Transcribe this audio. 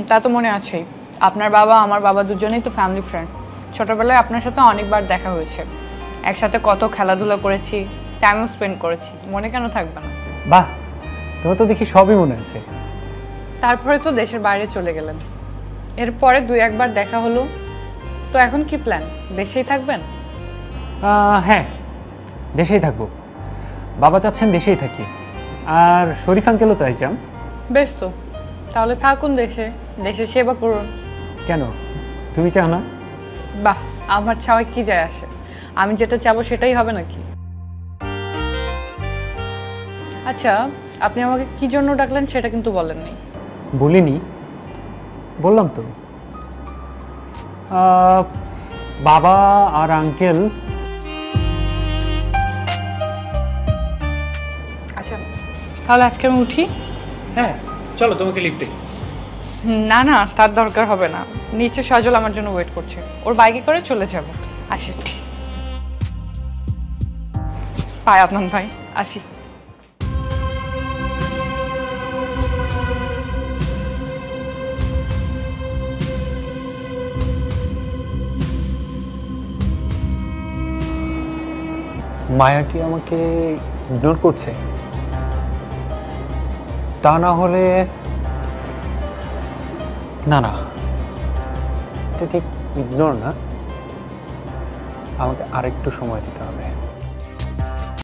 তা তো মনে আছেই। আপনার বাবা আমার বাবা দুজনেই তো ফ্যামিলি ফ্রেন্ড। ছোটবেলায় আপনার সাথে অনেকবার দেখা হয়েছে, একসাথে কত খেলাধুলা করেছি, টাইমও স্পেন্ড করেছি, মনে কেন থাকবে না? বাহ, তোমার তো দেখি সবই মনে আছে। তারপরে তো দেশের বাইরে চলে গেলেন, এরপরে 2-1বার দেখা হলো। তো এখন কি প্ল্যান, দেশেই থাকবেন? হ্যাঁ, দেশেই থাকবো। বাবা চাচ্ছেন দেশেই থাকি, আর শরীফ আঙ্কেলও তাই চান। বেশ তো, তাহলে থাকুন দেশে, দেশের সেবা করুন। কেন, তুমি চাও না? বাহ, আমার চাওয়ায় কি যায় আসে? আমি যেটা চাবো সেটাই হবে নাকি? আচ্ছা, আপনি আমাকে কি জন্য ডাকলেন সেটা কিন্তু বলেননি। বলিনি? বললাম তো। বাবা আর আঙ্কেল। আচ্ছা, তাহলে আজকে আমি উঠি। হ্যাঁ চলো, তোমাকে লিফট দিই। না না, তার দরকার হবে না, নিচে সজল আমার জন্য ওয়েট করছে, ওর বাইকে করে চলে যাব। আসি। পায় আদনান ভাই, আসি। মায়া কি আমাকে ইগনোর করছে? তা না হলে না না, এটা ঠিক ইগনোর না, আমাকে আরেকটু সময় দিতে হবে।